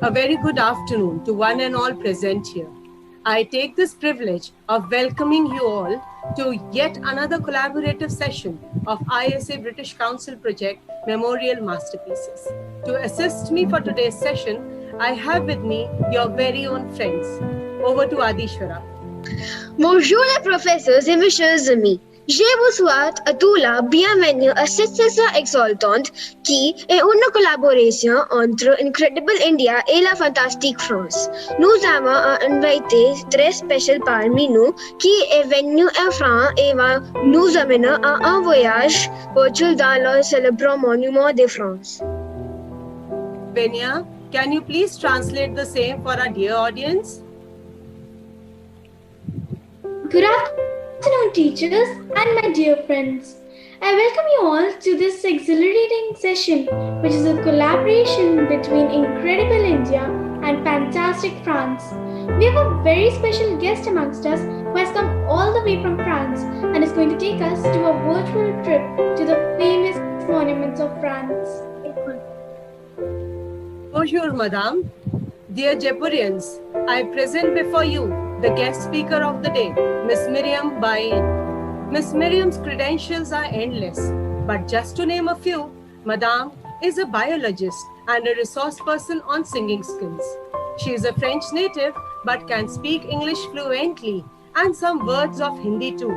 A very good afternoon to one and all present here. I take this privilege of welcoming you all to yet another collaborative session of ISA British Council Project Memorial Masterpieces. To assist me for today's session, I have with me your very own friends. Over to Adishwara. Bonjour les professeurs et mes chers amis. Je vous souhaite à tous la bienvenue à cette session exaltante qui est une collaboration entre Incredible India et la fantastique France. Nous avons un invité très spécial parmi nous qui est venu en France et va nous amener à un voyage virtuel dans le célèbre monument de France. Benya, can you please translate the same for our dear audience? Good afternoon, teachers and my dear friends. I welcome you all to this exhilarating session, which is a collaboration between Incredible India and fantastic France. We have a very special guest amongst us who has come all the way from France and is going to take us to a virtual trip to the famous monuments of France. Bonjour, Madame. Dear Jaipurians, I present before you the guest speaker of the day, Miss Myriam Bahegne. Miss Myriam's credentials are endless, but just to name a few, Madame is a biologist and a resource person on singing skills. She is a French native, but can speak English fluently and some words of Hindi too.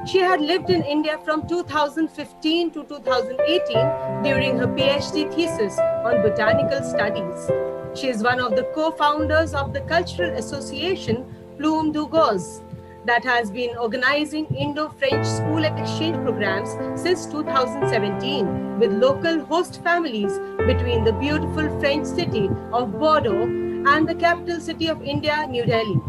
She had lived in India from 2015 to 2018 during her PhD thesis on botanical studies. She is one of the co-founders of the cultural association PLUMES that has been organizing Indo-French school exchange programs since 2017 with local host families between the beautiful French city of Bordeaux and the capital city of India, New Delhi.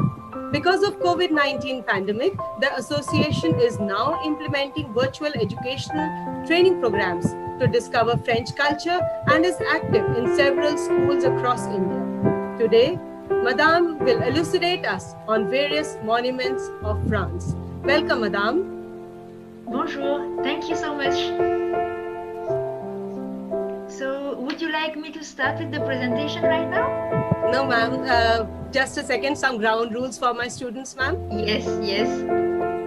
Because of COVID-19 pandemic, the association is now implementing virtual educational training programs to discover French culture and is active in several schools across India. Today, Madame will elucidate us on various monuments of France. Welcome, Madame. Bonjour, thank you so much. So, would you like me to start with the presentation right now? No, ma'am. Just a second, some ground rules for my students, ma'am. Yes.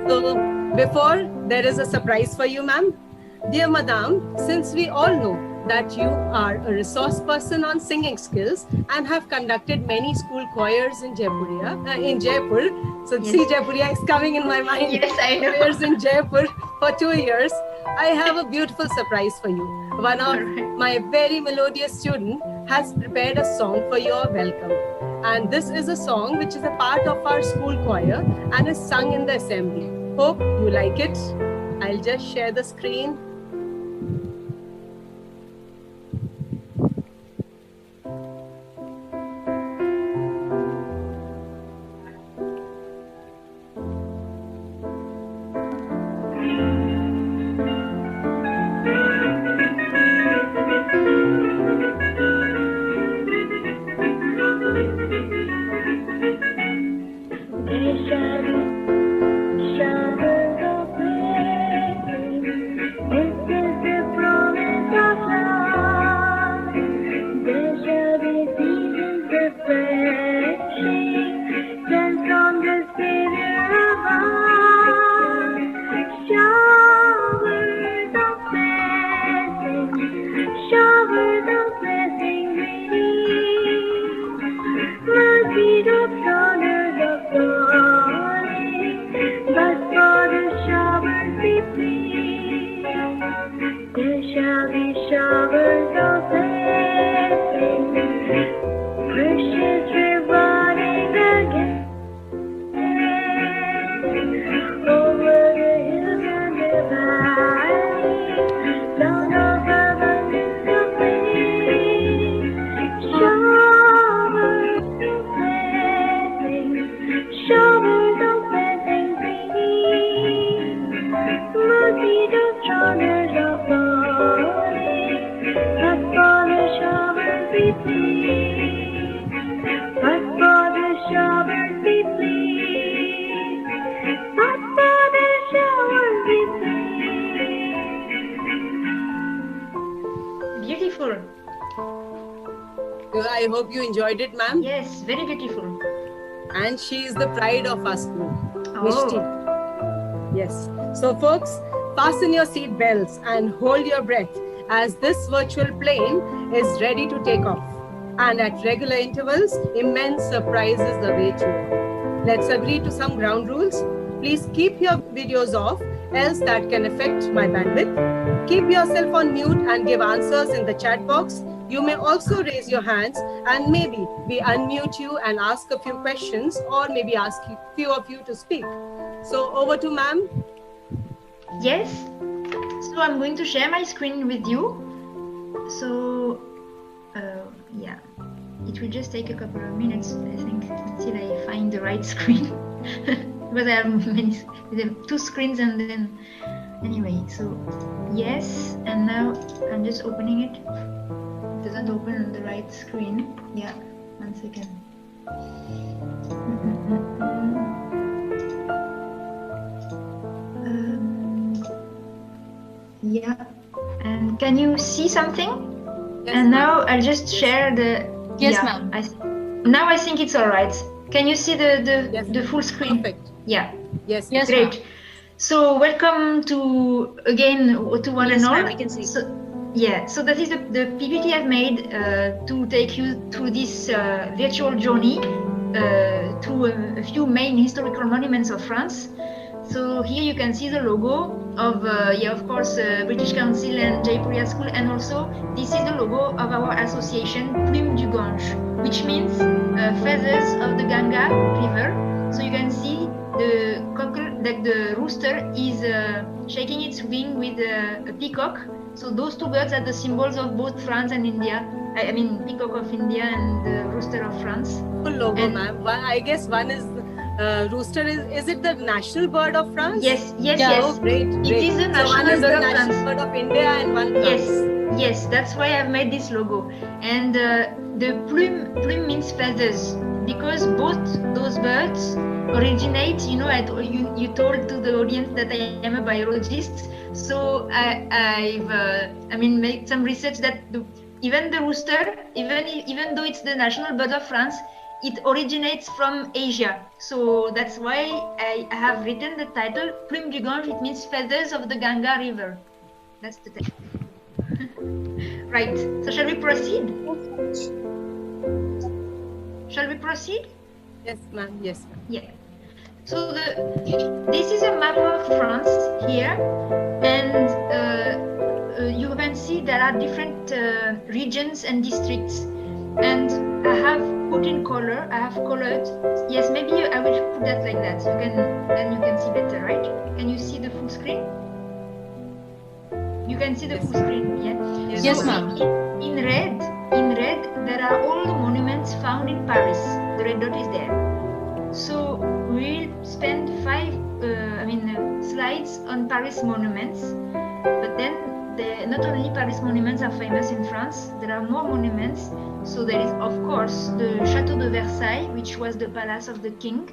So, before, there is a surprise for you, ma'am. Dear Madame, since we all know that you are a resource person on singing skills and have conducted many school choirs in Jaipur. So yes. See, Jaipuria is coming in my mind. Yes, I know. Choirs in Jaipur for 2 years. I have a beautiful surprise for you. One of my very melodious students has prepared a song for your welcome. And this is a song which is a part of our school choir and is sung in the assembly. Hope you like it. I'll just share the screen. I hope you enjoyed it, ma'am. Yes, very beautiful. And she is the pride of our school, Oh. Mishti. Yes. So, folks, fasten your seat belts and hold your breath as this virtual plane is ready to take off. And at regular intervals, immense surprises await you. Let's agree to some ground rules. Please keep your videos off, else that can affect my bandwidth. Keep yourself on mute and give answers in the chat box. You may also raise your hands and maybe we unmute you and ask a few questions, or maybe ask a few of you to speak. So over to ma'am. Yes. So I'm going to share my screen with you. So yeah, it will just take a couple of minutes, I think, until I find the right screen. Because I have two screens, and then anyway, so yes, and now I'm just opening it. It doesn't open on the right screen. Yeah, 1 second. Yeah, and can you see something? Yes, and now I'll just share the. Yes, yeah, ma'am. Now I think it's all right. Can you see the full screen? Perfect. Yeah. Yes. Yes, Great. So welcome to one Yes, and all. ma'am, I can see. So, yeah. So that is the PPT I've made to take you through this virtual journey through a few main historical monuments of France. So here you can see the logo of, of course, British Council and Jaipuria School, and also this is the logo of our association, Plumes du Gange, which means feathers of the Ganga River. So you can see the cockle, like the rooster, is shaking its wing with a peacock. So those two birds are the symbols of both France and India. I mean, peacock of India and the rooster of France. Full logo, ma'am. I guess one is rooster. Is it the national bird of France? Yes. Oh, great. It is the So one national is bird the of national France. bird of India and one France. Yes, that's why I've made this logo. And the plume means feathers, because both those birds originate, you told to the audience that I am a biologist, so I've made some research that even the rooster, even though it's the national bird of France, it originates from Asia. So that's why I have written the title Plumes du Gange. It means feathers of the Ganga River. That's the title. Right. So shall we proceed? Shall we proceed? Yes, ma'am. Yes, ma'am. Yeah. So this is a map of France here, and you can see there are different regions and districts, and I have put in color. I have colored. Yes, maybe I will put that like that. Then you can see better, right? Can you see the full screen? You can see the full screen, yeah. Yes, So ma'am. In red, there are all the monuments found in Paris. The red dot is there. So we'll spend 5 slides on Paris monuments, but then not only Paris monuments are famous in France, there are more monuments. So there is, of course, the Château de Versailles, which was the palace of the king.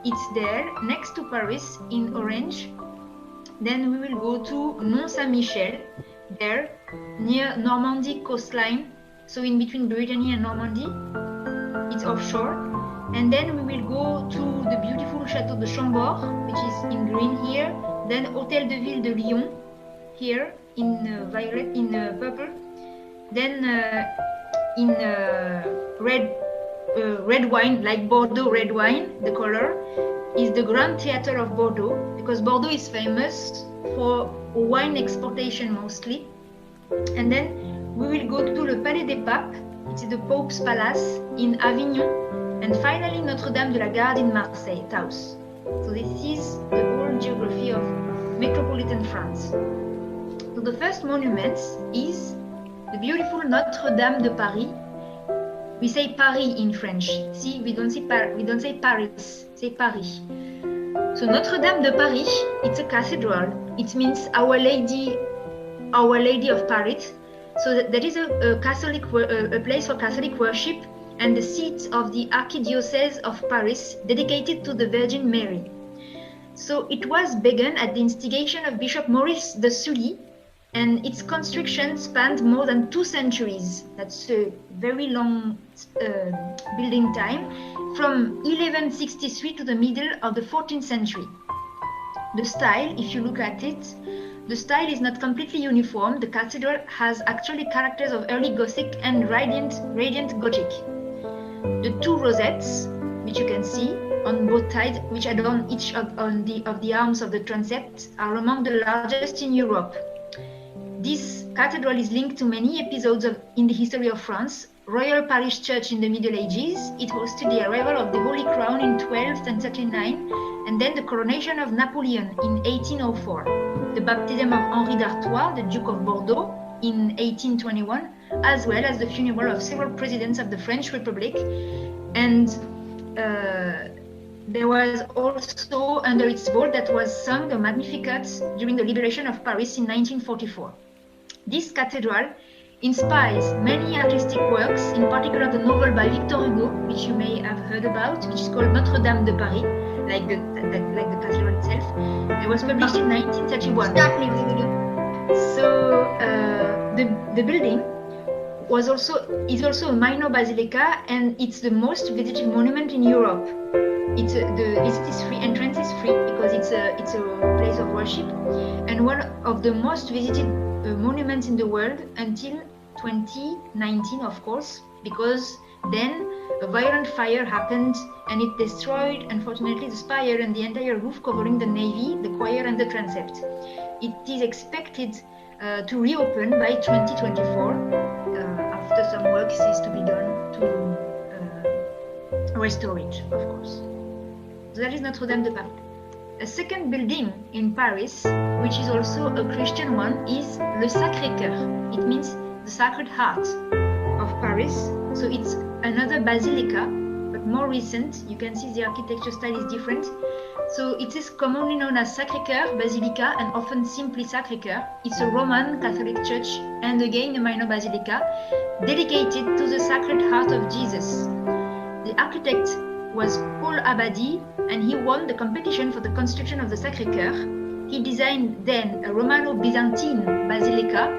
It's there next to Paris in orange. Then we will go to Mont-Saint-Michel, there near Normandy coastline, so in between Brittany and Normandy. It's offshore. And then we will go to the beautiful Château de Chambord, which is in green here. Then Hôtel de Ville de Lyon, here in violet, in purple. Then in red wine, like Bordeaux red wine, the color is the Grand Theatre of Bordeaux, because Bordeaux is famous for wine exportation mostly. And then we will go to le Palais des Papes, it is the Pope's Palace in Avignon. And finally, Notre-Dame de la Garde in Marseille, Taos. So this is the whole geography of metropolitan France. So the first monument is the beautiful Notre-Dame de Paris. We say Paris in French. See, we don't say Paris, say Paris. So Notre-Dame de Paris, it's a cathedral. It means Our Lady of Paris. So that is a place for Catholic worship, and the seat of the Archdiocese of Paris, dedicated to the Virgin Mary. So it was begun at the instigation of Bishop Maurice de Sully And its construction spanned more than 2 centuries. That's a very long building time, from 1163 to the middle of the 14th century. The style, if you look at it, the style is not completely uniform. The cathedral has actually characters of early Gothic and radiant Gothic. The 2 rosettes, which you can see on both sides, which adorn each of the arms of the transept, are among the largest in Europe. This cathedral is linked to many episodes in the history of France. Royal Parish Church in the Middle Ages. It hosted the arrival of the Holy Crown in 1239, and then the coronation of Napoleon in 1804, the baptism of Henri d'Artois, the Duke of Bordeaux, in 1821, as well as the funeral of several presidents of the French Republic. And there was also under its vault that was sung the Magnificat during the liberation of Paris in 1944. This cathedral inspires many artistic works, in particular the novel by Victor Hugo, which you may have heard about, which is called Notre-Dame de Paris, like the cathedral itself. It was published in 1931. Start me with video. So the building is also a minor basilica, and it's the most visited monument in Europe. The visit is free, entrance is free, because it's a place of worship, and one of the most visited monuments in the world until 2019, of course, because then a violent fire happened and it destroyed, unfortunately, the spire and the entire roof covering the navy, the choir and the transept. It is expected to reopen by 2024 after some work is to be done to restore it, of course. So that is Notre-Dame de Paris. A second building in Paris, which is also a Christian one, is Le Sacré-Cœur. It means the Sacred Heart of Paris. So it's another basilica, but more recent. You can see the architecture style is different. So it is commonly known as Sacré-Cœur Basilica, and often simply Sacré-Cœur. It's a Roman Catholic church, and again a minor basilica, dedicated to the Sacred Heart of Jesus. The architect was Paul Abadie, and he won the competition for the construction of the Sacré-Cœur. He designed then a Romano-Byzantine basilica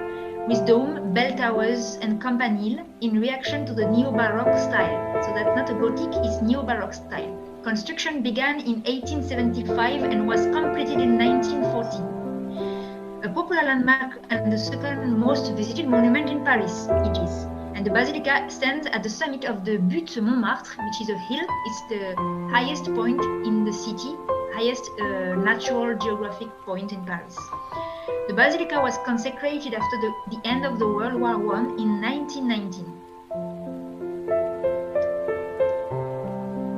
with dome, bell towers and campanile in reaction to the Neo-Baroque style. So that's not a Gothic, it's Neo-Baroque style. Construction began in 1875 and was completed in 1940. A popular landmark and the second most visited monument in Paris, it is. And the basilica stands at the summit of the Butte Montmartre, which is a hill. It's the highest point in the city, highest natural geographic point in Paris. The basilica was consecrated after the end of the World War I in 1919.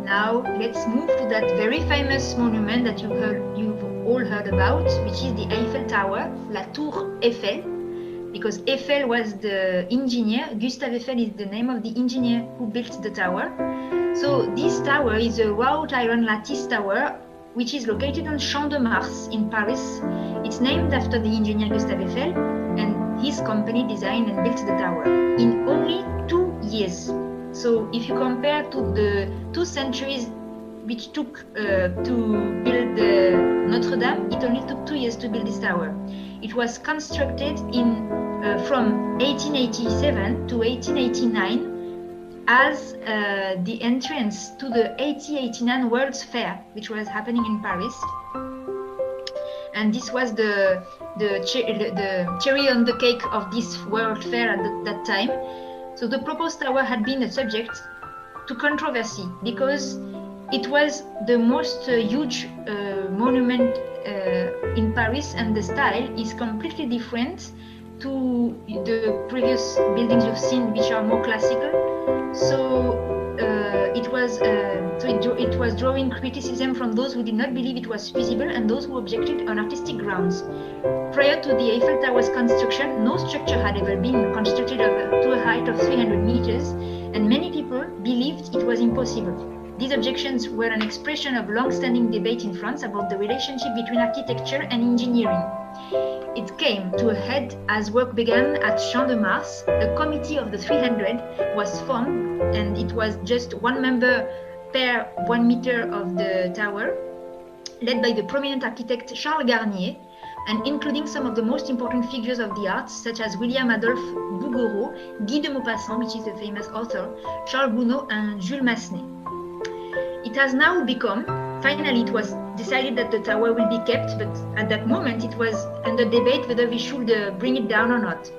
Now let's move to that very famous monument that you've all heard about, which is the Eiffel Tower, La Tour Eiffel. Because Eiffel was the engineer, Gustave Eiffel is the name of the engineer who built the tower. So this tower is a wrought iron lattice tower, which is located on Champ de Mars in Paris. It's named after the engineer Gustave Eiffel, and his company designed and built the tower in only 2 years. So if you compare to the 2 centuries which took to build Notre Dame, it only took 2 years to build this tower. It was constructed from 1887 to 1889 as the entrance to the 1889 World's Fair, which was happening in Paris. And this was the cherry on the cake of this World Fair at that time. So the proposed tower had been a subject to controversy because it was the most huge monument in Paris, and the style is completely different to the previous buildings you've seen, which are more classical. So it was drawing criticism from those who did not believe it was feasible and those who objected on artistic grounds. Prior to the Eiffel Tower's construction, no structure had ever been constructed to a height of 300 meters, and many people believed it was impossible. These objections were an expression of long-standing debate in France about the relationship between architecture and engineering. It came to a head as work began at Champ de Mars. A committee of the 300 was formed, and it was just one member per 1 meter of the tower, led by the prominent architect Charles Garnier, and including some of the most important figures of the arts, such as William Adolphe Bouguereau, Guy de Maupassant, which is a famous author, Charles Gounod, and Jules Massenet. It has now become, finally it was decided that the tower will be kept, but at that moment it was under debate whether we should bring it down or not.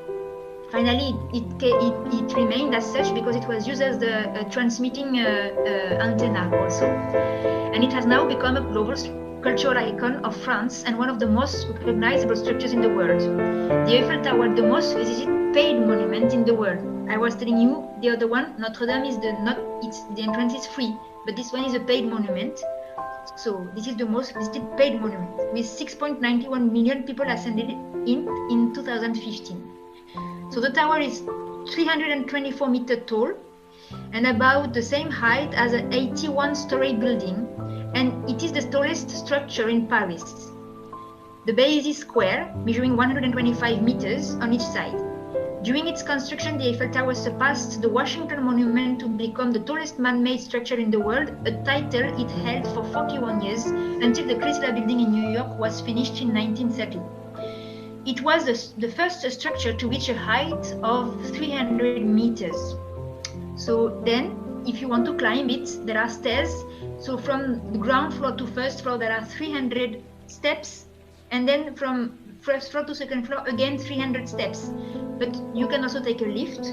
Finally, it remained as such because it was used as the transmitting antenna also. And it has now become a global cultural icon of France and one of the most recognizable structures in the world. The Eiffel Tower, the most visited paid monument in the world. I was telling you the other one, Notre Dame is the entrance is free, but this one is a paid monument. So this is the most visited paid monument with 6.91 million people ascended in 2015. So the tower is 324 meters tall and about the same height as an 81-story building, and it is the tallest structure in Paris. The base is square, measuring 125 meters on each side. During its construction, the Eiffel Tower surpassed the Washington Monument to become the tallest man-made structure in the world, a title it held for 41 years until the Chrysler Building in New York was finished in 1930. It was the first structure to reach a height of 300 meters. So then, if you want to climb it, there are stairs. So from the ground floor to first floor, there are 300 steps. And then from first floor to second floor, again 300 steps. But you can also take a lift.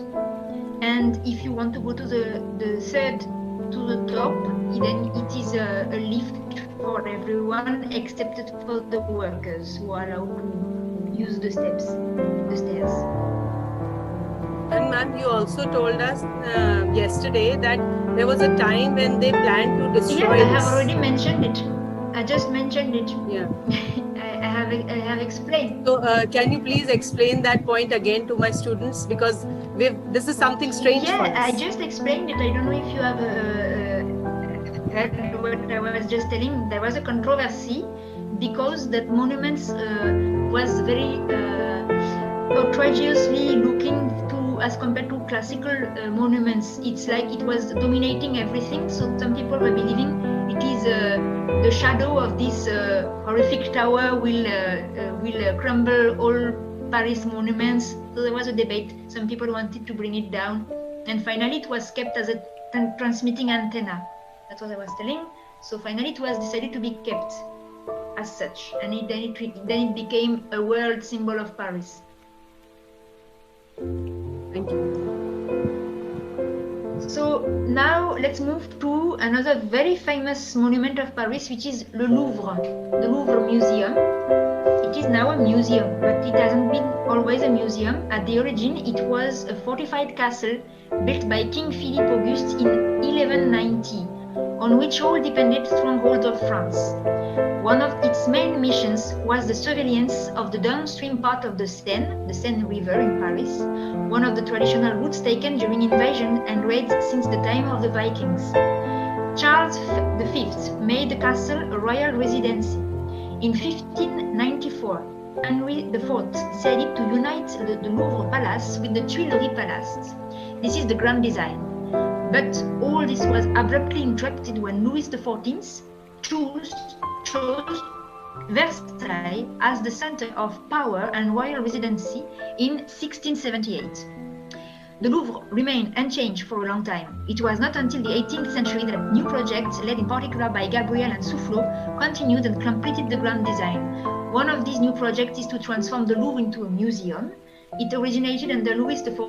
And if you want to go to the third, to the top, then it is a lift for everyone except for the workers who are allowed to use the stairs. And ma'am, you also told us yesterday that there was a time when they planned to destroy I have already mentioned it. I just mentioned it. Yeah. I have explained. So can you please explain that point again to my students, because this is something strange for us. I just explained it. I don't know if you have heard what I was just telling. There was a controversy because that monuments was very outrageously looking to, as compared to classical monuments. It's like it was dominating everything. So some people were believing it is the shadow of this horrific tower will crumble all Paris monuments. So there was a debate. Some people wanted to bring it down, and finally it was kept as a transmitting antenna. That's what I was telling. So finally it was decided to be kept as such, and then it became a world symbol of Paris. Thank you. So now let's move to another very famous monument of Paris, which is the Louvre Museum. It is now a museum, but it hasn't been always a museum. At the origin, it was a fortified castle built by King Philippe Auguste in 1190, on which all depended strongholds of France. One of its main missions was the surveillance of the downstream part of the Seine River in Paris, one of the traditional routes taken during invasion and raids since the time of the Vikings. Charles V made the castle a royal residence. In 1594, Henry IV decided to unite the Louvre Palace with the Tuileries Palace. This is the grand design. But all this was abruptly interrupted when Louis XIV chose Versailles as the center of power and royal residency in 1678. The Louvre remained unchanged for a long time. It was not until the 18th century that new projects, led in particular by Gabriel and Soufflot, continued and completed the grand design. One of these new projects is to transform the Louvre into a museum. It originated under Louis XV.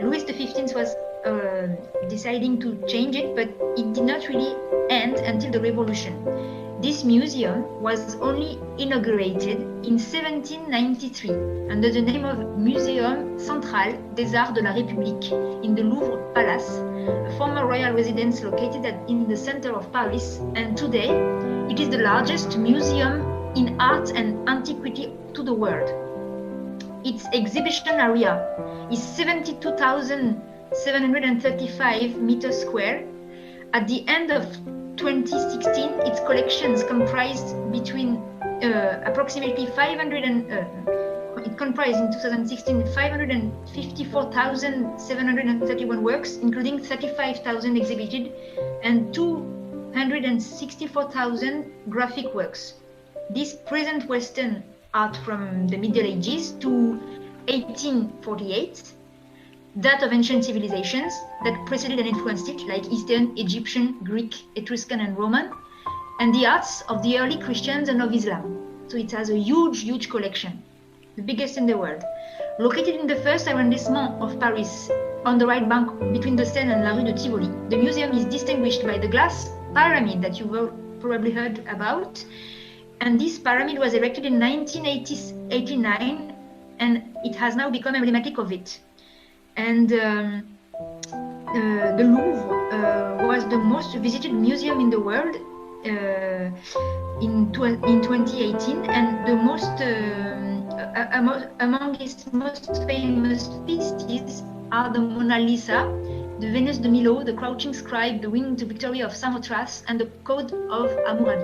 Louis XV was deciding to change it, but it did not really end until the Revolution. This museum was only inaugurated in 1793 under the name of Muséum Central des Arts de la République in the Louvre Palace, a former royal residence located in the center of Paris, and today it is the largest museum in art and antiquity to the world. Its exhibition area is 72,735 meters square. At the end of 2016, its collections comprised approximately 554,731 works, including 35,000 exhibited and 2 164,000 graphic works. This present Western art from the Middle Ages to 1848, that of ancient civilizations that preceded and influenced it, like Eastern, Egyptian, Greek, Etruscan, and Roman, and the arts of the early Christians and of Islam. So it has a huge, huge collection, the biggest in the world. Located in the first arrondissement of Paris, on the right bank between the Seine and La Rue de Tivoli, the museum is distinguished by the glass pyramid that you've probably heard about. And this pyramid was erected in 1989, and it has now become emblematic of it. And the Louvre was the most visited museum in the world in 2018, and the most among its most famous pieces are the Mona Lisa, the Venus de Milo, the Crouching Scribe, the Winged Victory of Samothrace, and the Code of Hammurabi.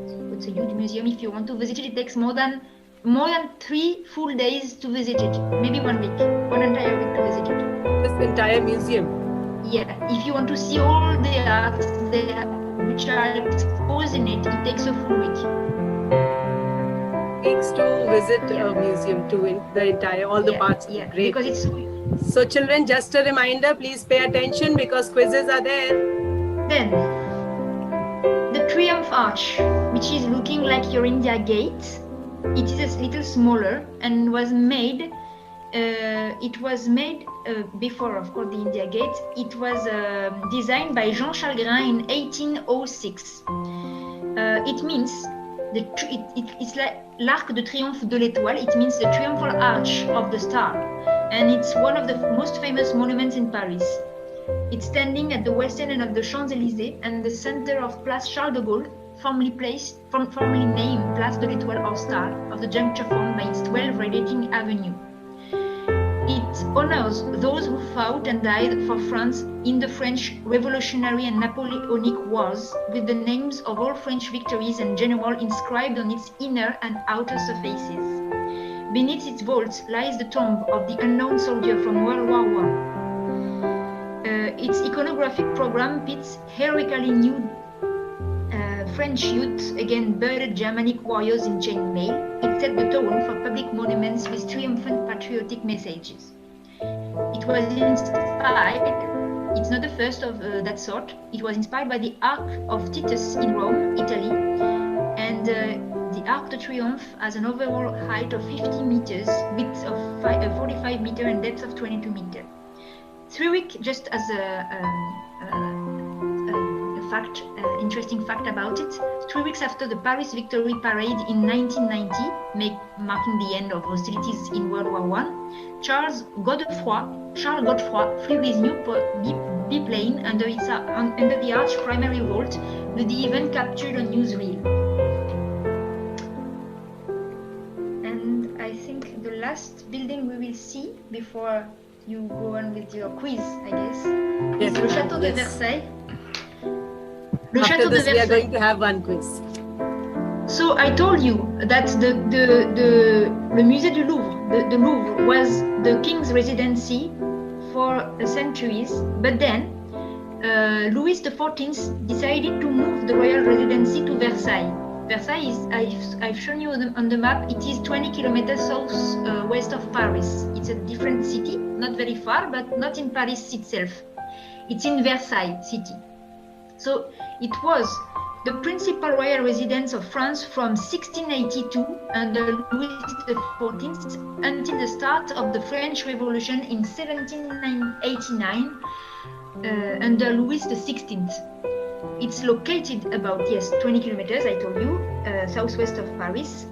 So it's a huge museum. If you want to visit it, it takes more than 3 full days to visit it, maybe 1 week, one entire week to visit it. This entire museum? Yeah, if you want to see all the arts there which are exposed in it, it takes a full week. Weeks to visit a museum, to in the entire, all the parts. Yeah, great. because it's... So children, just a reminder, please pay attention because quizzes are there. Then, the Triumph Arch, which is looking like your India Gate. It is a little smaller and was made, before, of course, the India Gate. It was designed by Jean Chalgrin in 1806. It means, it's like l'Arc de Triomphe de l'Étoile. It means the triumphal arch of the star. And it's one of the most famous monuments in Paris. It's standing at the western end of the Champs-Élysées and the center of Place Charles de Gaulle, formerly named Place de l'Étoile or Star, of the juncture formed by its 12 radiating avenue. It honors those who fought and died for France in the French Revolutionary and Napoleonic Wars, with the names of all French victories and generals inscribed on its inner and outer surfaces. Beneath its vault lies the tomb of the unknown soldier from World War I. Its iconographic program pits heroically nude French youth against bearded Germanic warriors in chainmail. It set the tone for public monuments with triumphant patriotic messages. It was inspired, it's not the first of that sort, it was inspired by the Arc of Titus in Rome, Italy, and the Arc de Triomphe has an overall height of 50 meters, width of 45 meters, and depth of 22 meters. 3 weeks, just as interesting fact about it, 3 weeks after the Paris Victory Parade in 1990, marking the end of hostilities in World War I, Charles Godefroy flew his new biplane under the arch primary vault, with the event captured on newsreel. And I think the last building we will see before you go on with your quiz, I guess, is the Château de Versailles. After this, we are going to have one quiz. So I told you that the Musée du Louvre, the Louvre, was the king's residency for centuries, but then Louis XIV decided to move the royal residency to Versailles. Versailles is, I've shown you on the map, it is 20 kilometers southwest of Paris. It's a different city, not very far, but not in Paris itself. It's in Versailles city. So it was the principal royal residence of France from 1682 under Louis XIV until the start of the French Revolution in 1789 under Louis XVI. It's located about, 20 kilometers, I told you, southwest of Paris.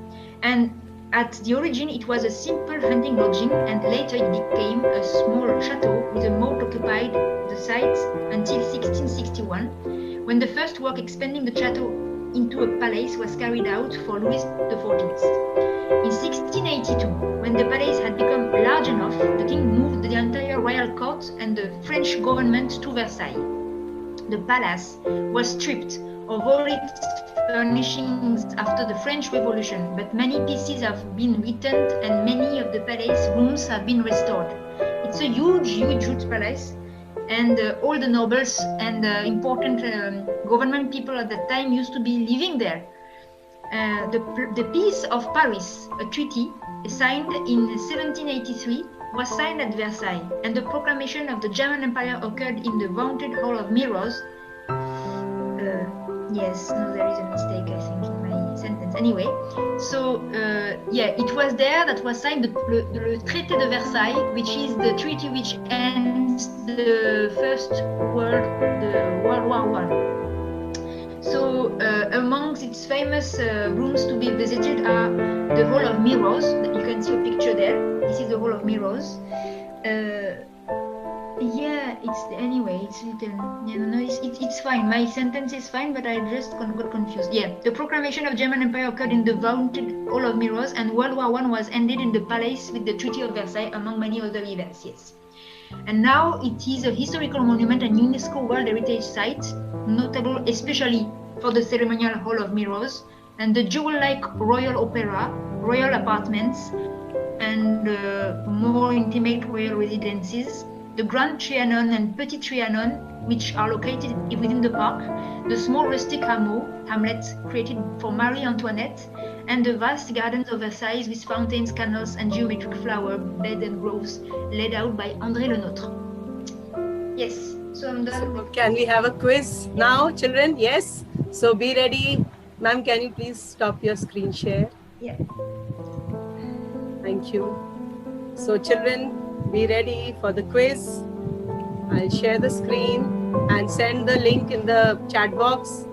And at the origin, it was a simple hunting lodging, and later it became a small chateau with a moat occupied the site until 1661, when the first work expanding the chateau into a palace was carried out for Louis XIV. In 1682, when the palace had become large enough, the king moved the entire royal court and the French government to Versailles. The palace was stripped of all its furnishings after the French Revolution, but many pieces have been returned and many of the palace rooms have been restored. It's a huge palace. and all the nobles and important government people at that time used to be living there. The Peace of Paris, a treaty signed in 1783, was signed at Versailles, and the proclamation of the German Empire occurred in the vaunted Hall of Mirrors. Yes, no, there is a mistake, I think, in my sentence. Anyway, so yeah, it was there that was signed the Traité de Versailles, which is the treaty which ends the World War I. So amongst its famous rooms to be visited are the Hall of Mirrors. You can see a picture there. This is the Hall of Mirrors. Yeah, it's written. Yeah, no, it's fine. My sentence is fine, but I just got confused. Yeah, the proclamation of German Empire occurred in the vaunted Hall of Mirrors, and World War I was ended in the palace with the Treaty of Versailles, among many other events. Yes. And now it is a historical monument and UNESCO World Heritage Site, notable especially for the ceremonial Hall of Mirrors and the jewel-like Royal Opera, Royal Apartments, and more intimate royal residences, the Grand Trianon and Petit Trianon, which are located within the park, the small rustic hamlet created for Marie Antoinette, and the vast gardens of Versailles with fountains, canals, and geometric flower beds and groves laid out by André Le Nôtre. Yes, so I'm done. So can we have a quiz now, children? Yes. So be ready. Ma'am, can you please stop your screen share? Yeah. Thank you. So children, be ready for the quiz. I'll share the screen and send the link in the chat box.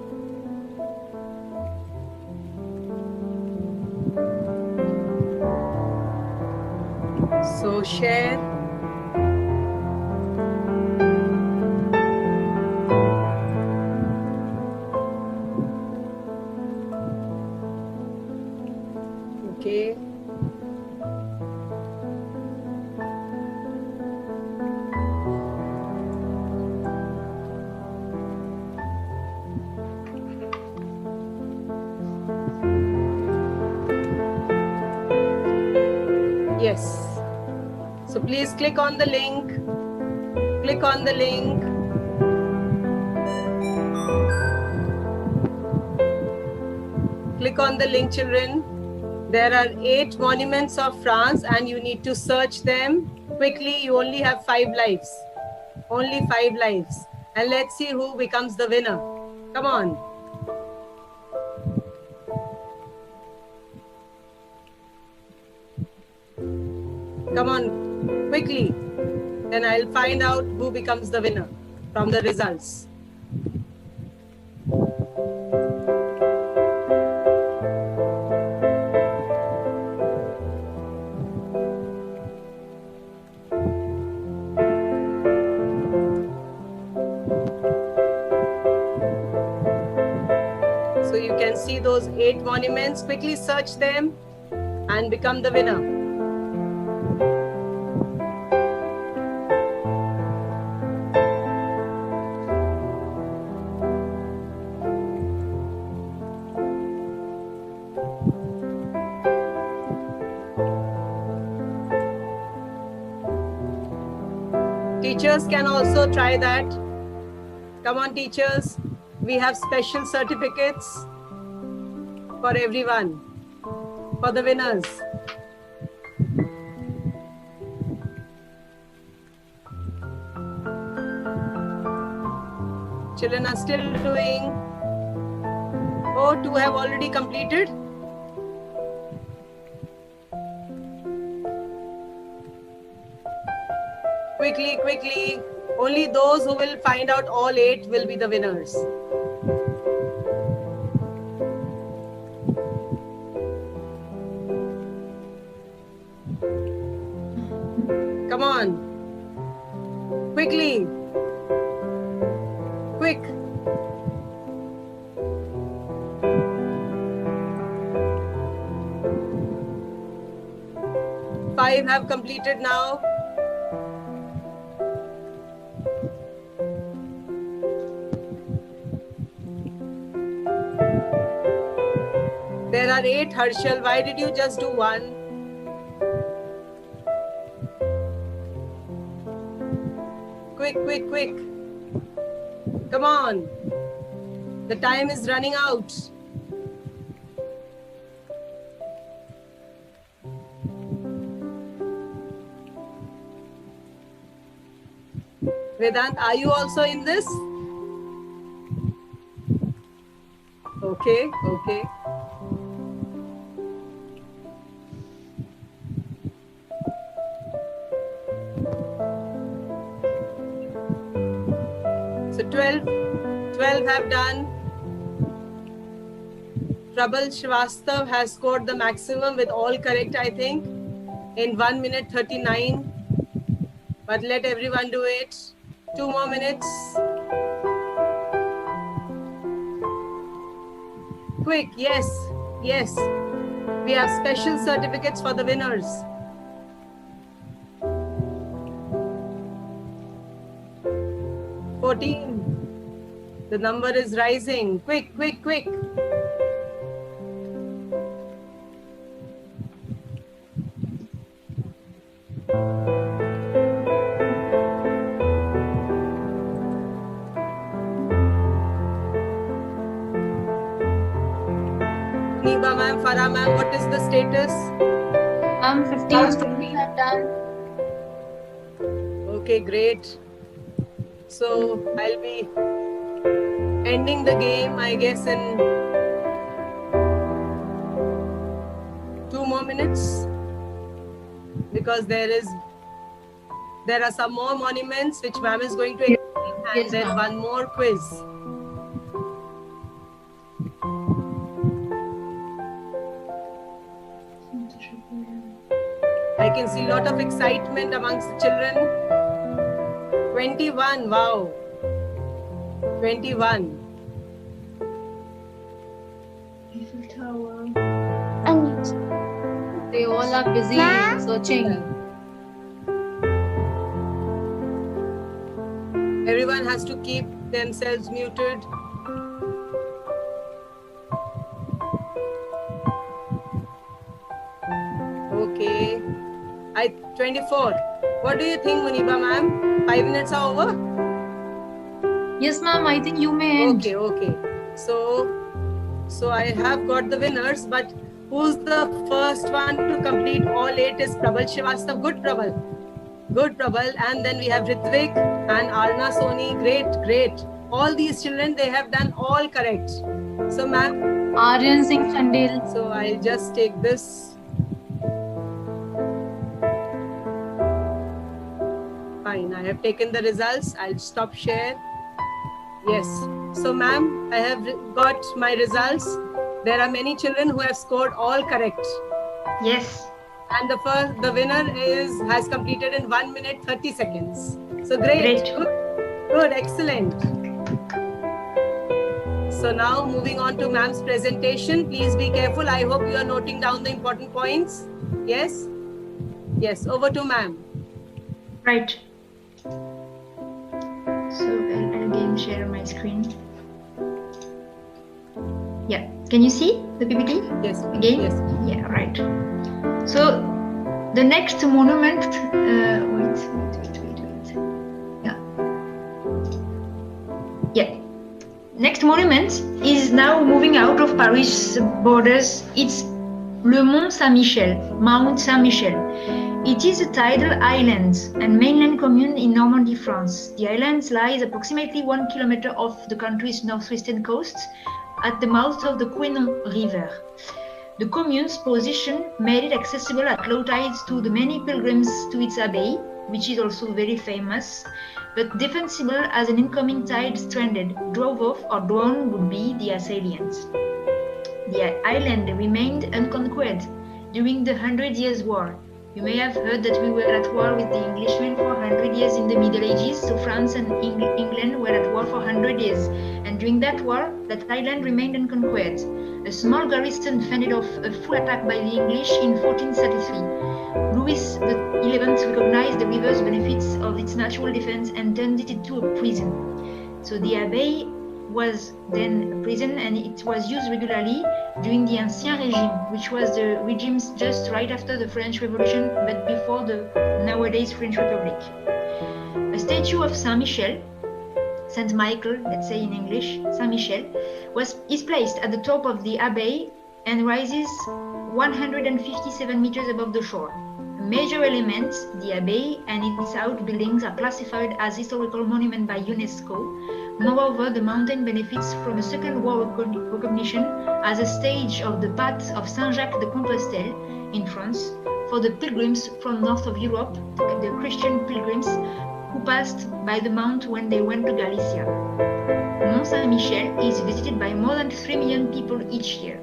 So share. Okay. Yes. So please click on the link. Click on the link. Click on the link, children. There are 8 monuments of France and you need to search them quickly. You only have 5 lives. Only 5 lives. And let's see who becomes the winner. Come on. Come on, quickly. Then I'll find out who becomes the winner from the results. So you can see those 8 monuments. Quickly search them and become the winner. Teachers can also try that. Come on, teachers. We have special certificates for everyone, for the winners. Children are still doing. Oh, 2 have already completed. Quickly, quickly. Only those who will find out all 8 will be the winners. Come on. Quickly. Quick. Five have completed now. There are 8, Harshal. Why did you just do 1? quick, quick, quick. Come on. The time is running out. Vedant, are you also in this? Okay, okay. So 12 have done. Prabal Srivastav has scored the maximum with all correct, I think, in 1 minute 39. But let everyone do it. 2 more minutes. Quick, yes, yes. We have special certificates for the winners. The number is rising. Quick, quick, quick. Niba ma'am, Farah ma'am, what is the status? 15 students have done. Okay, great. So I'll be ending the game, I guess, in 2 more minutes, because there are some more monuments which ma'am is going to explain, and Yes, then ma'am. one more quiz. I can see a lot of excitement amongst the children. 21, wow. 21. Eiffel Tower. They all are busy searching. Everyone has to keep themselves muted. Okay. 24. What do you think, Muniba ma'am? 5 minutes are over? Yes, ma'am. I think you may end. Okay, okay. So I have got the winners, but who's the first one to complete all 8 is Prabal Srivastav. Good, Prabal. Good, Prabal. And then we have Ritvik and Arna Soni. Great, great. All these children, they have done all correct. So, ma'am, Aryan Singh Chandel. so I'll just take this. Fine, I have taken the results. I'll stop share. Yes. So, ma'am, I have got my results. There are many children who have scored all correct. Yes. And the winner has completed in 1 minute 30 seconds. So great. Great. Good, excellent. So now moving on to ma'am's presentation. Please be careful. I hope you are noting down the important points. Yes? Yes, over to ma'am. Right. So I'll again share my screen. Yeah. Can you see the PPT? Yes. Again? Yes. Yeah, right. So the next monument, wait. Yeah. Next monument is now moving out of Paris borders. It's Le Mont Saint-Michel, Mount Saint-Michel. It is a tidal island and mainland commune in Normandy, France. The island lies approximately 1 kilometer off the country's northwestern coast at the mouth of the Quenon River. The commune's position made it accessible at low tides to the many pilgrims to its abbey, which is also very famous, but defensible as an incoming tide stranded, drove off, or drowned would be the assailants. The island remained unconquered during the 100 Years' War. You may have heard that we were at war with the Englishmen for 100 years in the Middle Ages, so France and England were at war for 100 years, and during that war, that island remained unconquered. A small garrison fended off a full attack by the English in 1433. Louis XI recognized the river's benefits of its natural defense and turned it into a prison. So the abbey was then a prison, and it was used regularly during the Ancien Régime, which was the regimes just right after the French Revolution, but before the nowadays French Republic. A statue of Saint Michel, Saint Michael, let's say in English, Saint Michel, is placed at the top of the abbey and rises 157 meters above the shore. Major elements, the abbey and its outbuildings, are classified as historical monument by UNESCO. Moreover, the mountain benefits from a Second World recognition as a stage of the path of Saint-Jacques de Compostelle in France for the pilgrims from north of Europe, the Christian pilgrims who passed by the mount when they went to Galicia. Mont Saint-Michel is visited by more than 3 million people each year.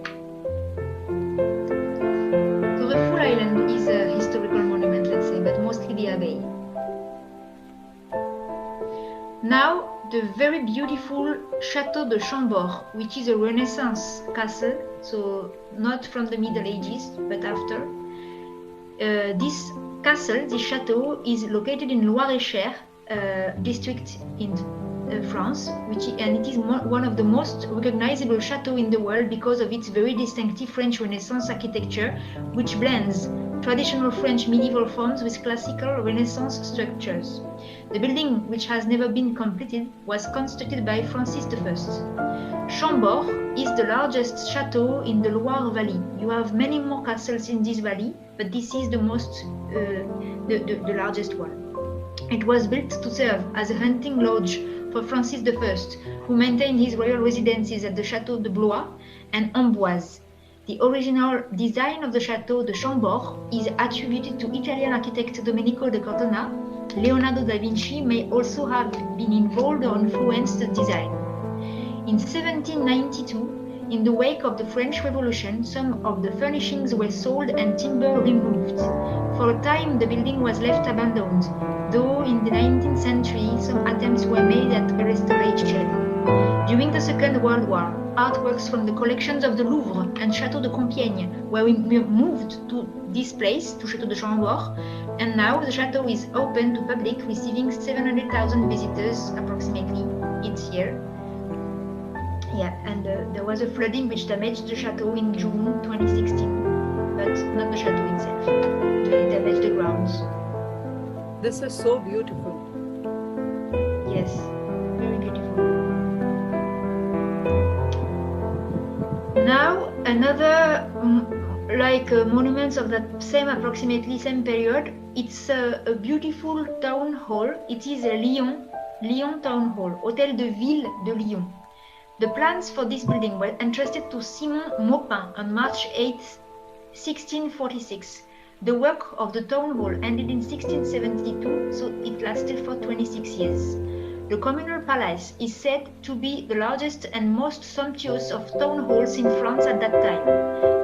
So the full island is a historical monument, let's say, but mostly the abbey. Now, the very beautiful Château de Chambord, which is a Renaissance castle, so not from the Middle Ages, but after. This castle, this chateau, is located in Loir-et-Cher district in France, and it is one of the most recognizable chateaux in the world because of its very distinctive French Renaissance architecture, which blends traditional French medieval forms with classical Renaissance structures. The building, which has never been completed, was constructed by Francis I. Chambord is the largest chateau in the Loire Valley. You have many more castles in this valley, but this is the largest one. It was built to serve as a hunting lodge for Francis I, who maintained his royal residences at the Château de Blois and Amboise. The original design of the Château de Chambord is attributed to Italian architect Domenico de Cortona. Leonardo da Vinci may also have been involved or influenced the design. In 1792, in the wake of the French Revolution, some of the furnishings were sold and timber removed. For a time, the building was left abandoned, though in the 19th century, some attempts were made at restoration. During the Second World War, artworks from the collections of the Louvre and Château de Compiègne were moved to this place, to Château de Chambord, and now the chateau is open to public, receiving 700,000 visitors approximately each year. Yeah, and there was a flooding which damaged the chateau in June 2016, but not the chateau itself. It damaged the grounds. This is so beautiful. Yes, very beautiful. Now another monuments of that approximately same period. It's a beautiful town hall. It is a Lyon Town Hall, Hôtel de Ville de Lyon. The plans for this building were entrusted to Simon Maupin on March 8, 1646. The work of the town hall ended in 1672, so it lasted for 26 years. The communal palace is said to be the largest and most sumptuous of town halls in France at that time.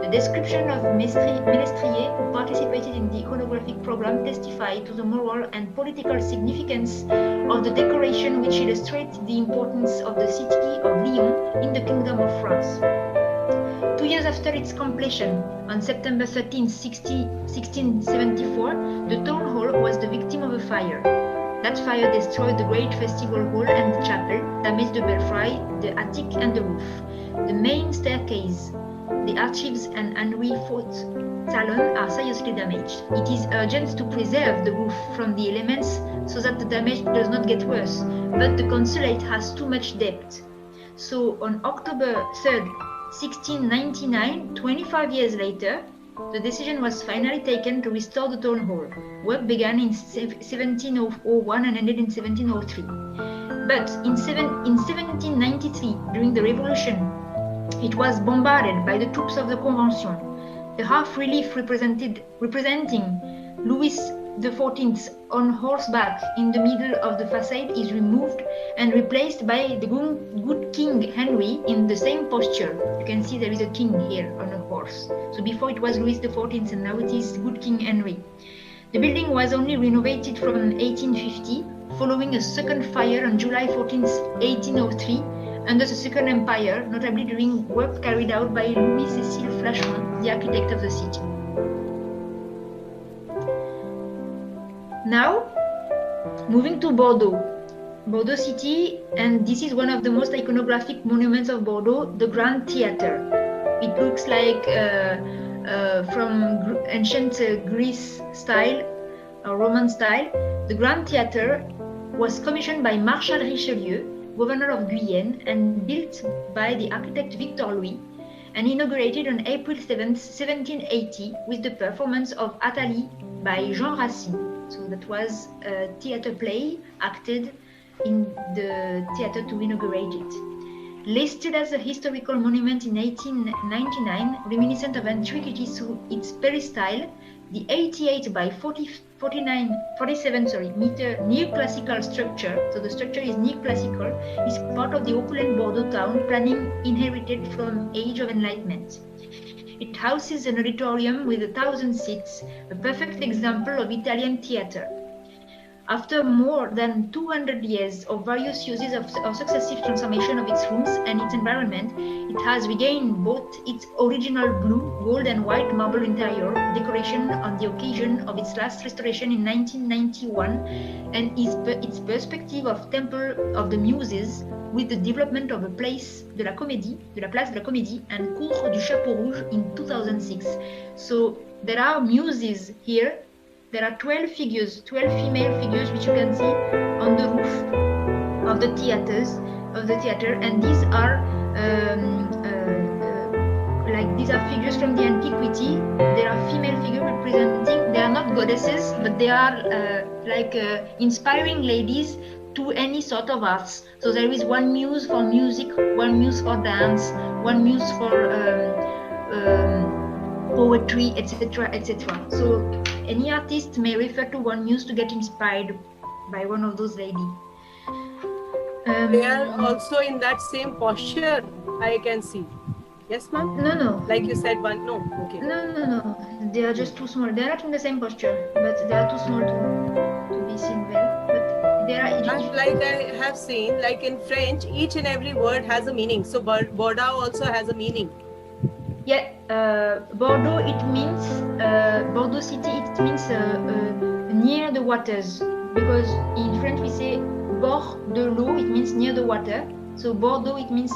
The description of Ménestrier, who participated in the iconographic program, testified to the moral and political significance of the decoration, which illustrates the importance of the city of Lyon in the Kingdom of France. 2 years after its completion, on September 13, 1674, the town hall was the victim of a fire. That fire destroyed the great festival hall and the chapel, damaged the belfry, the attic and the roof. The main staircase, the archives and Henri IV salon are seriously damaged. It is urgent to preserve the roof from the elements so that the damage does not get worse, but the consulate has too much debt. So on October 3rd, 1699, 25 years later, the decision was finally taken to restore the town hall. Work began in 1701 and ended in 1703. But in 1793, during the Revolution, it was bombarded by the troops of the Convention. The half-relief representing Louis XIV on horseback in the middle of the facade is removed and replaced by the good King Henry in the same posture. You can see there is a king here on a horse. So before it was Louis XIV and now it is good King Henry. The building was only renovated from 1850, following a second fire on July 14, 1803, under the Second Empire, notably during work carried out by Louis-Cécile Flachon, the architect of the city. Now, moving to Bordeaux city, and this is one of the most iconographic monuments of Bordeaux, the Grand Theatre. It looks like from ancient Greece style, Roman style. The Grand Theatre was commissioned by Marshal Richelieu, governor of Guyenne, and built by the architect Victor Louis, and inaugurated on April 7th, 1780, with the performance of Athalie by Jean Racine. So that was a theatre play acted in the theatre to inaugurate it. Listed as a historical monument in 1899, reminiscent of antiquity through its peristyle, the 88 by 47 meter neoclassical structure, so the structure is neoclassical, is part of the opulent Bordeaux town planning inherited from Age of Enlightenment. It houses an auditorium with 1,000 seats, a perfect example of Italian theatre. After more than 200 years of various uses of successive transformation of its rooms and its environment, it has regained both its original blue, gold and white marble interior decoration on the occasion of its last restoration in 1991 and its perspective of Temple of the Muses with the development of a Place de la Comédie, de la Place de la Comédie and Cour du Chapeau Rouge in 2006. So there are muses here. There are 12 figures, 12 female figures, which you can see on the roof of the theater, and these are these are figures from the antiquity. There are female figures representing. They are not goddesses, but they are inspiring ladies to any sort of arts. So there is one muse for music, one muse for dance, one muse for poetry, etc., etc. So any artist may refer to one muse to get inspired by one of those ladies. They are also in that same posture, I can see. Yes, ma'am? No. Like you said, one. No. Okay. No. They are just too small. They are not in the same posture, but they are too small to be seen well. But they are. And like I have seen, like in French, each and every word has a meaning. So Bordeaux also has a meaning. Yeah, Bordeaux, it means, Bordeaux city, it means near the waters. Because in French we say bord de l'eau, it means near the water. So Bordeaux, it means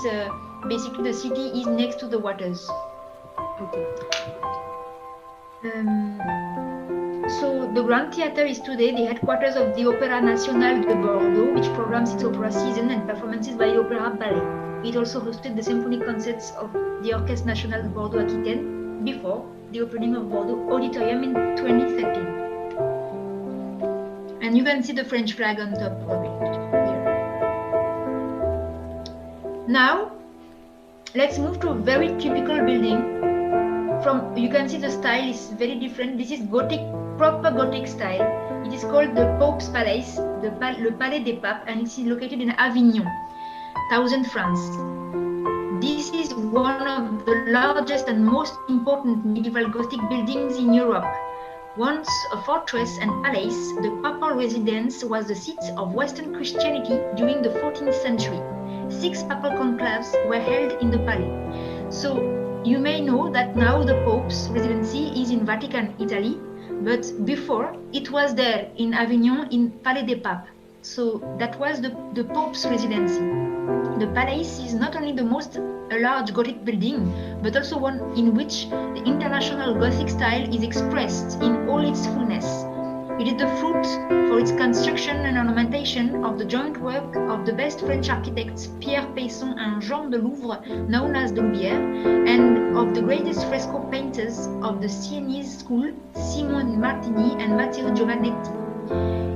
basically the city is next to the waters. Okay. So the Grand Theatre is today the headquarters of the Opéra National de Bordeaux, which programs its opera season and performances by the Opéra Ballet. It also hosted the symphonic concerts of the Orchestre National de Bordeaux-Aquitaine before the opening of Bordeaux Auditorium in 2013. And you can see the French flag on top of it here. Now, let's move to a very typical building. You can see the style is very different. This is Gothic, proper Gothic style. It is called the Pope's Palace, le Palais des Papes, and it is located in Avignon, 1000 France. This is one of the largest and most important medieval Gothic buildings in Europe. Once a fortress and palace, the papal residence was the seat of Western Christianity during the 14th century. 6 papal conclaves were held in the palais. So you may know that now the Pope's residency is in Vatican, Italy, but before it was there in Avignon in Palais des Papes. So that was the Pope's residency. The palace is not only the most large Gothic building, but also one in which the international Gothic style is expressed in all its fullness. It is the fruit for its construction and ornamentation of the joint work of the best French architects Pierre Peysson and Jean de Louvre, known as the Louvière, and of the greatest fresco painters of the Sienese school, Simone Martini and Matteo Giovannetti.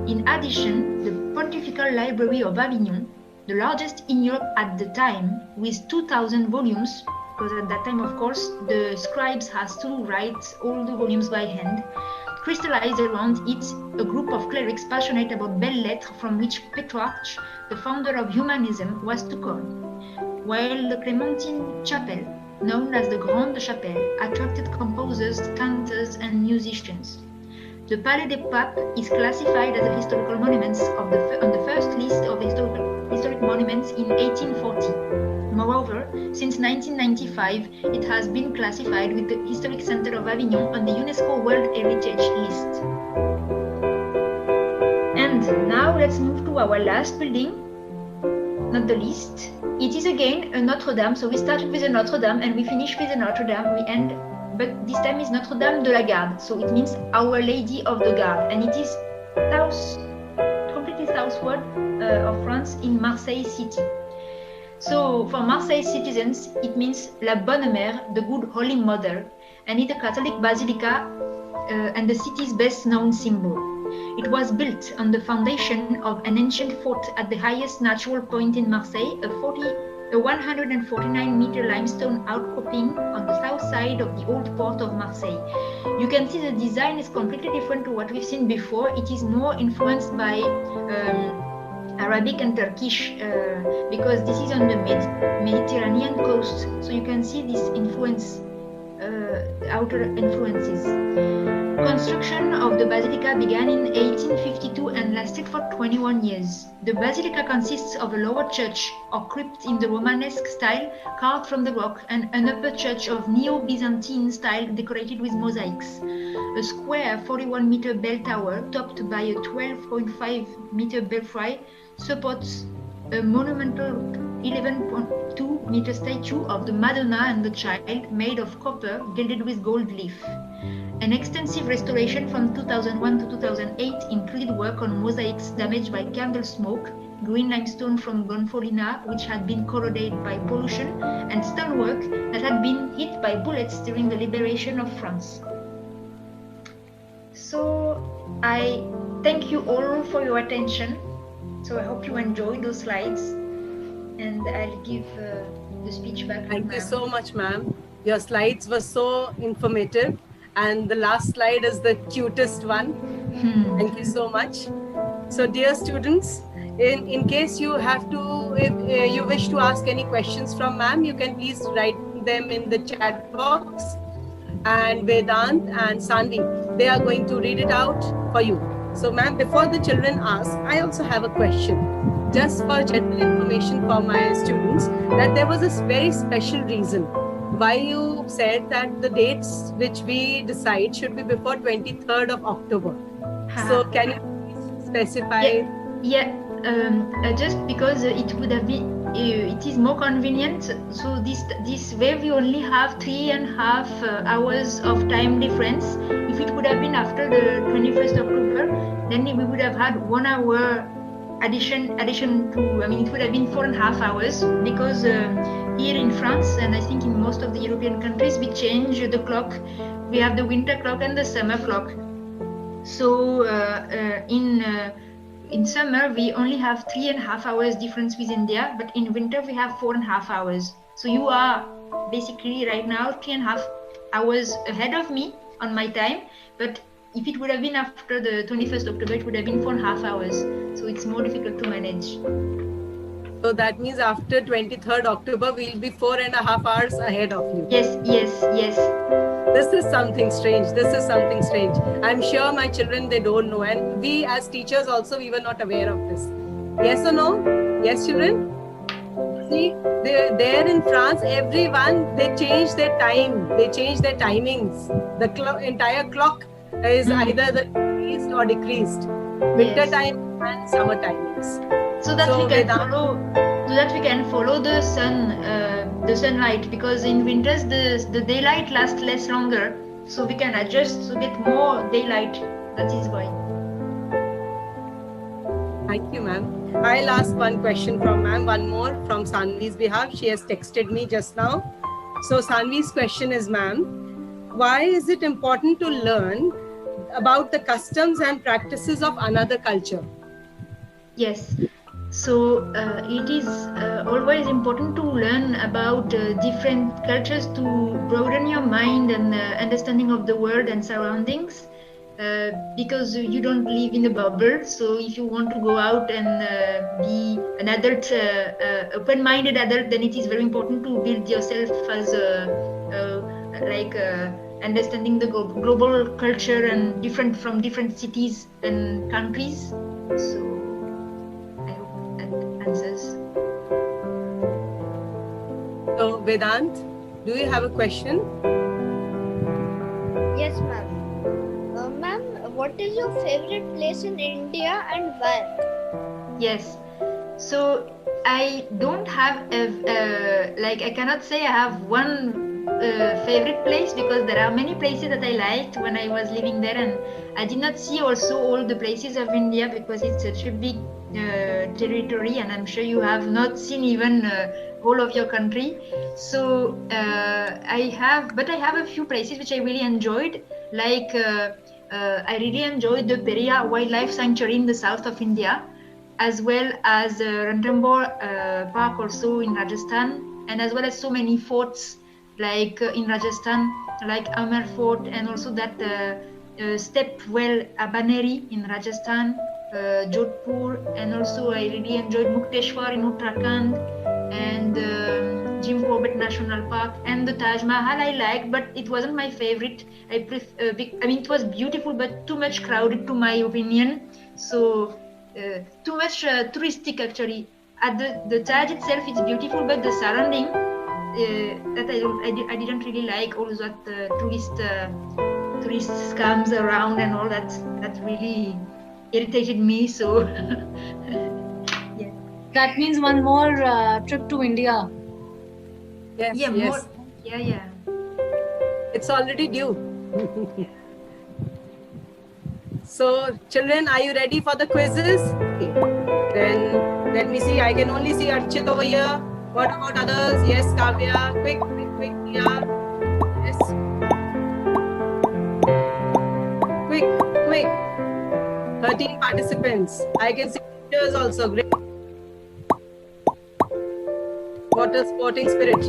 In addition, the Pontifical Library of Avignon, the largest in Europe at the time, with 2,000 volumes, because at that time, of course, the scribes has to write all the volumes by hand, crystallized around it a group of clerics passionate about belles lettres, from which Petrarch, the founder of humanism, was to come. While the Clémentine Chapel, known as the Grande Chapelle, attracted composers, cantors, and musicians. The Palais des Papes is classified as a historical monument on the first list of historic monuments in 1840. Moreover, since 1995, it has been classified with the Historic Center of Avignon on the UNESCO World Heritage List. And now let's move to our last building, not the least. It is again a Notre Dame, so we started with a Notre Dame and we finish with a Notre Dame, we end, but this time is Notre Dame de la Garde, so it means Our Lady of the Guard, and it is completely slightly southward of France in Marseille city. So for Marseille citizens, it means La Bonne Mère, the Good Holy Mother, and it's a Catholic basilica and the city's best known symbol. It was built on the foundation of an ancient fort at the highest natural point in Marseille, a 149-meter limestone outcropping on the south side of the old port of Marseille. You can see the design is completely different to what we've seen before. It is more influenced by Arabic and Turkish because this is on the Mediterranean coast. So you can see this influence, outer influences. Construction of the basilica began in 1852 and lasted for 21 years. The basilica consists of a lower church or crypt in the Romanesque style carved from the rock and an upper church of Neo-Byzantine style decorated with mosaics. A square 41-meter bell tower topped by a 12.5-meter belfry supports a monumental 11.2-meter statue of the Madonna and the Child made of copper gilded with gold leaf. An extensive restoration from 2001 to 2008 included work on mosaics damaged by candle smoke, green limestone from Gonfolina, which had been corroded by pollution, and stonework that had been hit by bullets during the liberation of France. So I thank you all for your attention. So I hope you enjoyed those slides, and I'll give the speech back to Thank you ma'am. so much, ma'am. Your slides were so informative, and the last slide is the cutest one. Thank you so much. So dear students, in case you have to, if you wish to ask any questions from ma'am, you can please write them in the chat box, and Vedant and Sanvi, they are going to read it out for you. So ma'am, before the children ask, I also have a question. Just for general information for my students, that there was this very special reason why you said that the dates which we decide should be before 23rd of October. So can you please specify? Just because it would have been, it is more convenient. So this way we only have 3.5 hours of time difference. If it would have been after the 21st October, then we would have had 1 hour addition to, I mean, it would have been 4.5 hours, because here in France, and I think in most of the European countries, we change the clock. We have the winter clock and the summer clock. So in summer, we only have 3.5 hours difference with India, but in winter, we have 4.5 hours. So you are basically right now 3.5 hours ahead of me on my time, but if it would have been after the 21st October, it would have been 4.5 hours. So it's more difficult to manage. So that means after 23rd October, we'll be 4.5 hours ahead of you. Yes. This is something strange. I'm sure my children, they don't know. And we as teachers also, we were not aware of this. Yes or no? Yes, children? See, there in France, everyone, they change their time. They change their timings. The entire clock is either increased or decreased. Winter time and summer timings. So that we can follow the sun, the sunlight, because in winters the daylight lasts less longer, so we can adjust to get more daylight. That is why. Thank you, ma'am. I'll ask one question from ma'am, one more from Sanvi's behalf. She has texted me just now. So Sanvi's question is, ma'am, why is it important to learn about the customs and practices of another culture? Yes. So it is always important to learn about different cultures to broaden your mind and understanding of the world and surroundings, because you don't live in a bubble. So if you want to go out and be an adult, open-minded adult, then it is very important to build yourself as understanding the global culture and from different cities and countries. So answers. So Vedant, do you have a question? Yes, ma'am. Ma'am, what is your favorite place in India and why? Yes. So I don't have I cannot say I have one favorite place because there are many places that I liked when I was living there, and I did not see also all the places of India because it's such a big territory, and I'm sure you have not seen even all of your country. So I have a few places which I really enjoyed, like I really enjoyed the Periyar Wildlife Sanctuary in the south of India, as well as Ranthambore Park also in Rajasthan, and as well as so many forts like in Rajasthan, like Amer Fort, and also that Stepwell Abaneri in Rajasthan, Jodhpur, and also I really enjoyed Mukteshwar in Uttarakhand, and Jim Corbett National Park, and the Taj Mahal I liked, but it wasn't my favorite. I mean, it was beautiful, but too much crowded to my opinion. So too much touristic actually. At the Taj itself, it's beautiful, but the surrounding that I didn't really like. All that tourist scams around and all that really irritated me. So yeah. That means one more trip to India. Yes, Yeah, yes. more. Yeah. It's already due. So, children, are you ready for the quizzes? Then let me see. I can only see Archit over here. What about others? Yes, Kavya. Quick. Yeah. Yes. Quick. 13 participants. I can see teachers also. Great. What a sporting spirit.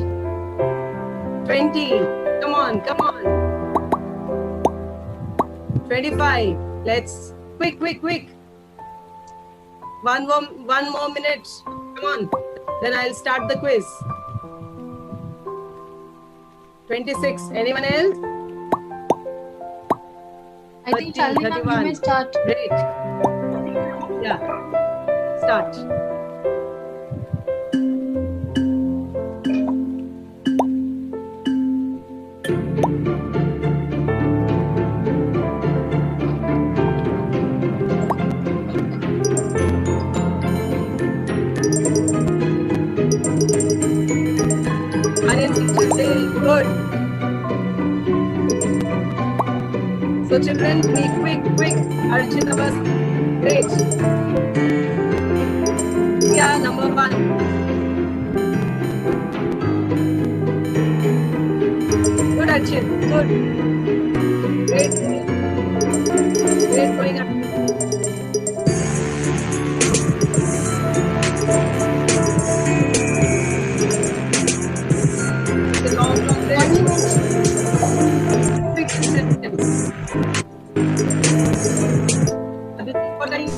20. Come on. 25. Let's quick. One more minute. Come on. Then I'll start the quiz. 26. Anyone else? I think Shalini ma'am, you may start. Great. Yeah. Start. Good. So children, be quick. Archita was great. Yeah, number 1. Good, Archit. Good. Great going up. The long race. Quick sentence. What are you?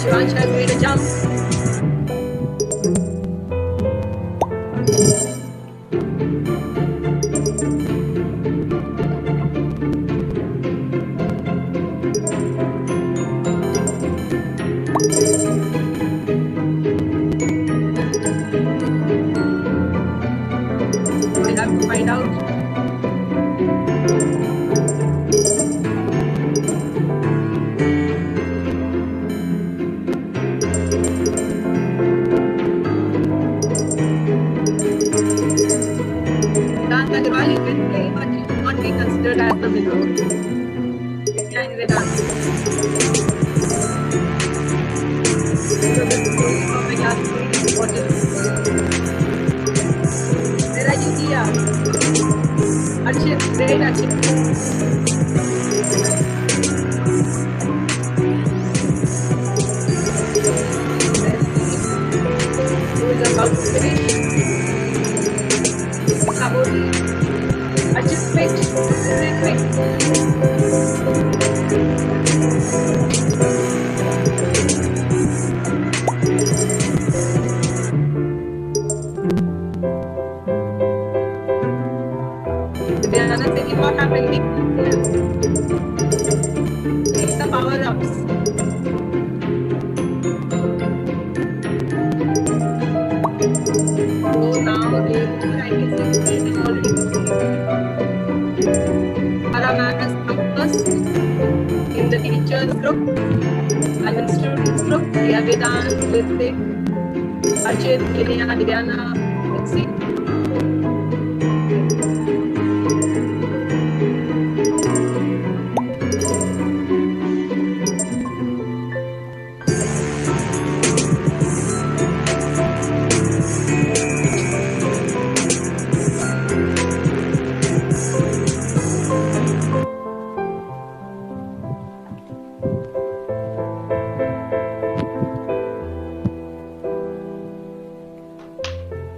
Shivansh has made a jump. We'll have to find out. Agarwal can play, but he will not be considered as the winner. Behind the dance. So the story of the class is important. Where are you, Tia? Archit, great Archit. Who is about to finish? Tagore. Archit, quick. Diana saying what happened? Take the power-ups. We have Vedant, Ritik, Ajit, Kinya, Divyana. Let's see.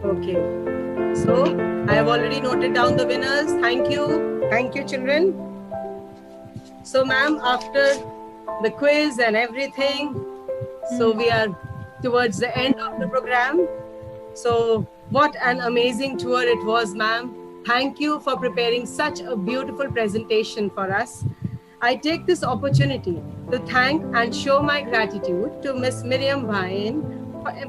Okay. So I have already noted down the winners. Thank you. Thank you, children. So, ma'am, after the quiz and everything, so we are towards the end of the program. So what an amazing tour it was, ma'am. Thank you for preparing such a beautiful presentation for us. I take this opportunity to thank and show my gratitude to Miss Myriam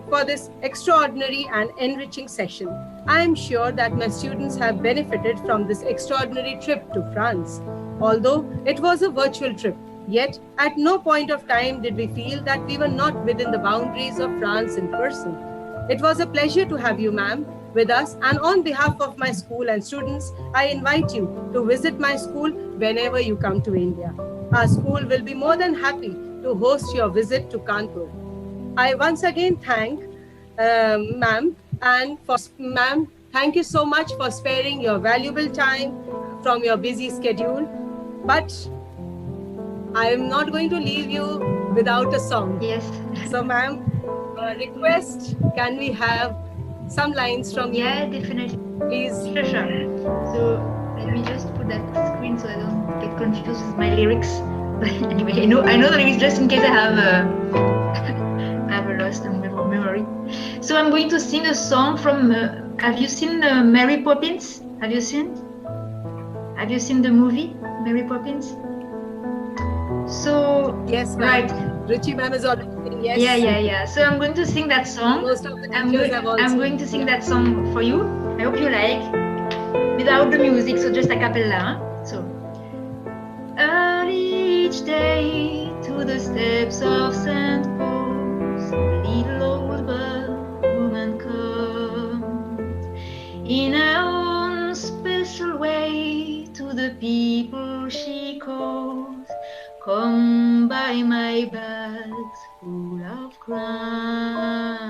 for this extraordinary and enriching session. I am sure that my students have benefited from this extraordinary trip to France. Although it was a virtual trip, yet at no point of time did we feel that we were not within the boundaries of France in person. It was a pleasure to have you, ma'am, with us, and on behalf of my school and students, I invite you to visit my school whenever you come to India. Our school will be more than happy to host your visit to Kanpur. I once again thank ma'am, and ma'am, thank you so much for sparing your valuable time from your busy schedule. But I am not going to leave you without a song. Yes. So, ma'am, request, can we have some lines from you? Yeah, definitely. Please. Sure. So let me just put that screen so I don't get confused with my lyrics. But anyway, I know the lyrics just in case I have a lost memory. So I'm going to sing a song from. Have you seen Mary Poppins? Have you seen the movie Mary Poppins? So yes, right. Ruchi ma'am is already saying yes. Yeah. So I'm going to sing that song. Most of the I'm going to sing yeah. that song for you. I hope you like. Without the music, so just a cappella. Huh? So early each day to the steps of St. Paul's, the little old woman comes in her own special way to the people she calls. Come buy my bags full of crumbs.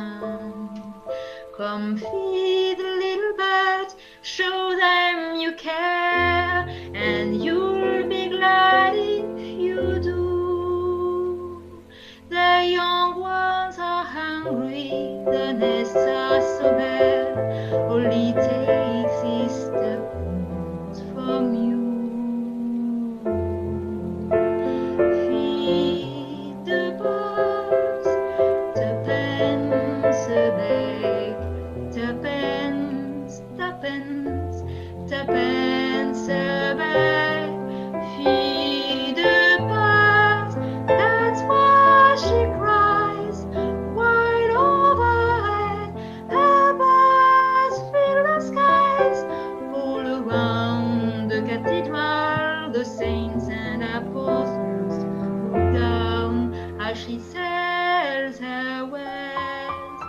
Come feed the little birds, show them you care, and you'll be glad if you do. The young ones are hungry, the nests are so bare, all it takes is steps from you. She sells her wares,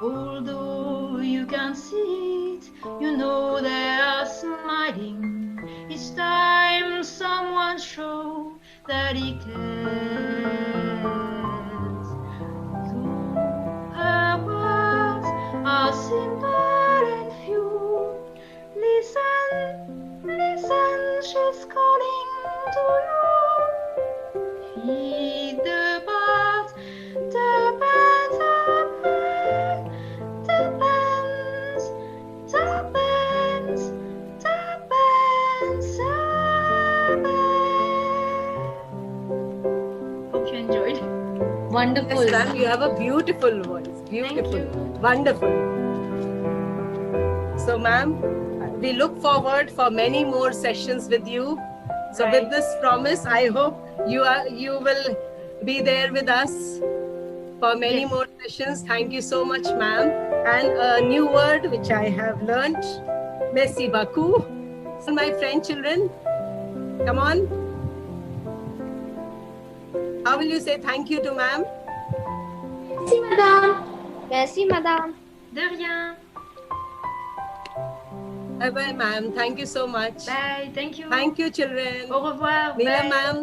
although you can't see it, you know they are smiling each time someone shows that he cares. Though her words are simple and few, listen, she's calling to you. Feed the birds, the birds are back, the bands are back. Hope you enjoyed. Wonderful. Yes, ma'am, you have a beautiful voice. Beautiful. Wonderful. So, ma'am, we look forward for many more sessions with you. So with this promise, I hope you will be there with us for many more sessions. Thank you so much, ma'am. And a new word which I have learnt, merci beaucoup. So my French children, come on. How will you say thank you to ma'am? Merci, madame. Merci, madame. De rien. Bye bye, ma'am. Thank you so much. Bye. Thank you. Thank you, children. Au revoir. Myriam, Bye. ma'am.